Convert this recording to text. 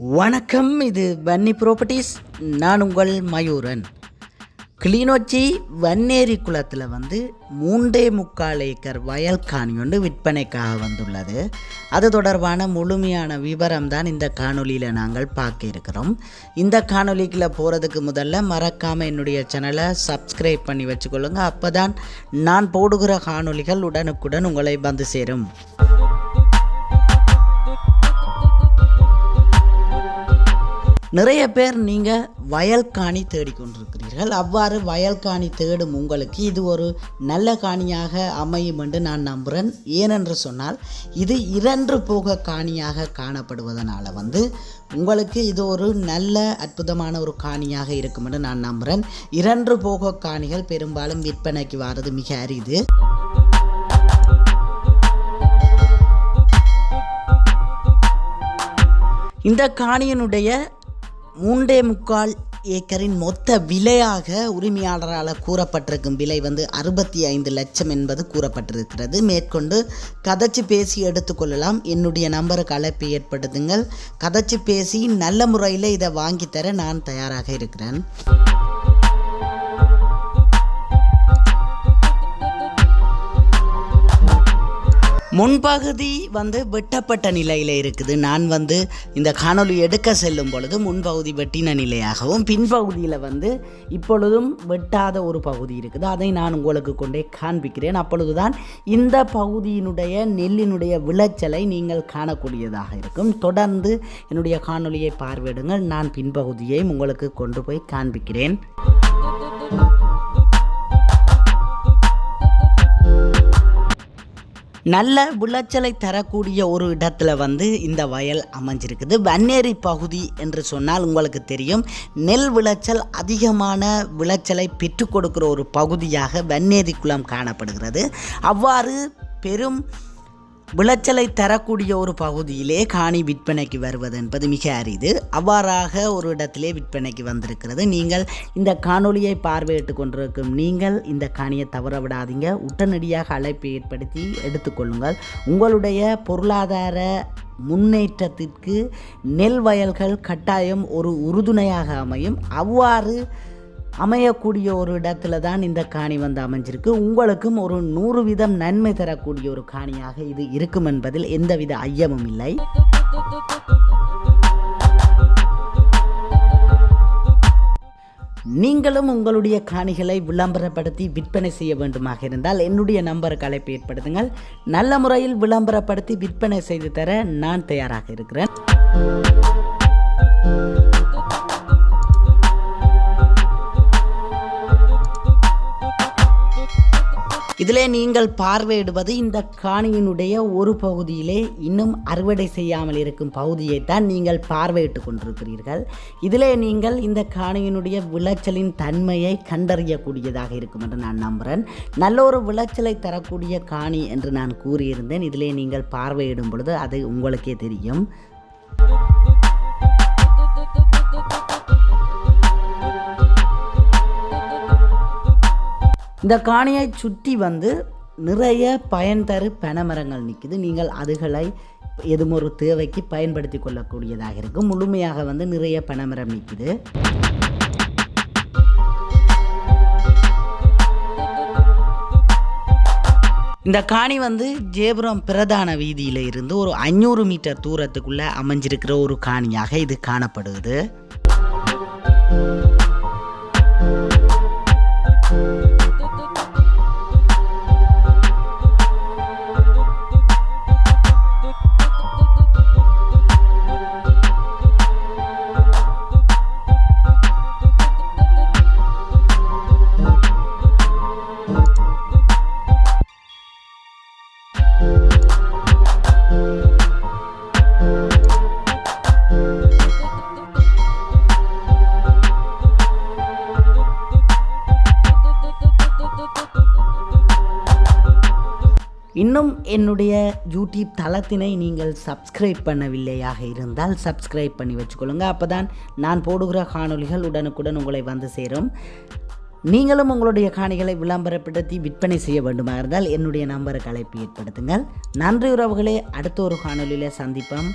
வணக்கம். இது வன்னி ப்ராப்பர்ட்டிஸ். நான் உங்கள் மயூரன். கிளிநொச்சி வன்னேரி குளத்தில் 3.25 ஏக்கர் வயல் காணி ஒன்று விற்பனைக்காக வந்துள்ளது. அது தொடர்பான முழுமையான விவரம் தான் இந்த காணொலியில் நாங்கள் பார்க்க இருக்கிறோம். இந்த காணொலிக்குள்ளே போகிறதுக்கு முதல்ல மறக்காமல் என்னுடைய சேனலை சப்ஸ்கிரைப் பண்ணி வச்சுக்கொள்ளுங்க. அப்போ தான் நான் போடுகிற காணொலிகள் உடனுக்குடன் உங்களை வந்து சேரும். நிறைய பேர் நீங்கள் வயல் காணி தேடிக்கொண்டிருக்கிறீர்கள். அவ்வாறு வயல் காணி தேடும் உங்களுக்கு இது ஒரு நல்ல காணியாக அமையும் என்று நான் நம்புகிறேன். ஏனென்று சொன்னால் இது 2 போக காணியாக காணப்படுவதனால உங்களுக்கு இது ஒரு நல்ல அற்புதமான ஒரு காணியாக இருக்கும் என்று நான் நம்புகிறேன். 2 போக காணிகள் பெரும்பாலும் விற்பனைக்கு வர்றது மிக அரிது. இந்த காணியினுடைய 3.25 ஏக்கரின் மொத்த விலையாக உரிமையாளரால் கூறப்பட்டிருக்கும் விலை 65 லட்சம் என்பது கூறப்பட்டிருக்கிறது. மேற்கொண்டு கதைச்சு பேசி எடுத்துக்கொள்ளலாம். என்னுடைய நம்பருக்கு அழைப்பை ஏற்படுத்துங்கள். கதைச்சு பேசி நல்ல முறையில் இதை வாங்கித்தர நான் தயாராக இருக்கிறேன். முன்பகுதி வெட்டப்பட்ட நிலையில் இருக்குது. நான் இந்த காணொலி எடுக்க செல்லும் பொழுது முன்பகுதி வெட்டின நிலையாகவும் பின்பகுதியில் இப்பொழுதும் வெட்டாத ஒரு பகுதி இருக்குது. அதை நான் உங்களுக்கு கொண்டே காண்பிக்கிறேன். அப்பொழுதுதான் இந்த பகுதியினுடைய நெல்லினுடைய விளைச்சலை நீங்கள் காணக்கூடியதாக இருக்கும். தொடர்ந்து என்னுடைய காணொலியை பார்வையிடுங்கள். நான் பின்பகுதியை உங்களுக்கு கொண்டு போய் காண்பிக்கிறேன். நல்ல விளைச்சலை தரக்கூடிய ஒரு இடத்துல இந்த வயல் அமைஞ்சிருக்குது. வன்னேரி பகுதி என்று சொன்னால் உங்களுக்கு தெரியும், நெல் விளைச்சல் அதிகமான விளைச்சலை பெற்றுக் கொடுக்கிற ஒரு பகுதியாக வன்னேரி குளம் காணப்படுகிறது. அவ்வாறு பெரும் விளைச்சலை தரக்கூடிய ஒரு பகுதியிலே காணி விற்பனைக்கு வருவது என்பது மிக அரிது. அவ்வாறாக ஒரு இடத்திலே விற்பனைக்கு வந்திருக்கிறது. நீங்கள் இந்த காணொலியை பார்வையிட்டு கொண்டிருக்கும் நீங்கள் இந்த காணியை தவற விடாதீங்க. உடனடியாக அழைப்பை ஏற்படுத்தி எடுத்துக்கொள்ளுங்கள். உங்களுடைய பொருளாதார முன்னேற்றத்திற்கு நெல் வயல்கள் கட்டாயம் ஒரு உறுதுணையாக அமையும். அவ்வாறு அமையக்கூடிய ஒரு இடத்துல தான் இந்த காணி அமைஞ்சிருக்கு. உங்களுக்கும் ஒரு 100% நன்மை தரக்கூடிய ஒரு காணியாக இது இருக்கும் என்பதில் எந்தவித ஐயமும் இல்லை. நீங்களும் உங்களுடைய காணிகளை விளம்பரப்படுத்தி விற்பனை செய்ய வேண்டுமாக இருந்தால் என்னுடைய நம்பருக்கு அழைப்பு ஏற்படுத்துங்கள். நல்ல முறையில் விளம்பரப்படுத்தி விற்பனை செய்து தர நான் தயாராக இருக்கிறேன். இதிலே நீங்கள் பார்வையிடுவது இந்த காணியினுடைய ஒரு பகுதியிலே இன்னும் அறுவடை செய்யாமல் இருக்கும் பகுதியை தான் நீங்கள் பார்வையிட்டு கொண்டிருக்கிறீர்கள். இதிலே நீங்கள் இந்த காணியினுடைய விளைச்சலின் தன்மையை கண்டறியக்கூடியதாக இருக்கும் என்று நான் நம்புகிறேன். நல்ல ஒரு விளைச்சலை தரக்கூடிய காணி என்று நான் கூறியிருந்தேன். இதிலே நீங்கள் பார்வையிடும் பொழுது அது உங்களுக்கே தெரியும். இந்த காணியை சுற்றி நிறைய பயன் தரு பனைமரங்கள் நிற்குது. நீங்கள் அதுகளை எதுவும் ஒரு தேவைக்கு பயன்படுத்தி கொள்ளக்கூடியதாக இருக்கும். முழுமையாக நிறைய பனைமரம் நிற்குது. இந்த காணி ஜேபுரம் பிரதான வீதியில் இருந்து ஒரு 500 மீட்டர் தூரத்துக்குள்ளே அமைஞ்சிருக்கிற ஒரு காணியாக இது காணப்படுது. இன்னும் என்னுடைய யூடியூப் தளத்தினை நீங்கள் சப்ஸ்கிரைப் பண்ணவில்லையாக இருந்தால் சப்ஸ்கிரைப் பண்ணி வச்சுக்கொள்ளுங்க. அப்போ தான் நான் போடுகிற காணொலிகள் உடனுக்குடன் உங்களை வந்து சேரும். நீங்களும் உங்களுடைய காணிகளை விளம்பரப்படுத்தி விற்பனை செய்ய வேண்டுமா இருந்தால் என்னுடைய நம்பருக்கு அழைப்பு ஏற்படுத்துங்கள். நன்றி உறவுகளே. அடுத்த ஒரு காணொலியில் சந்திப்போம்.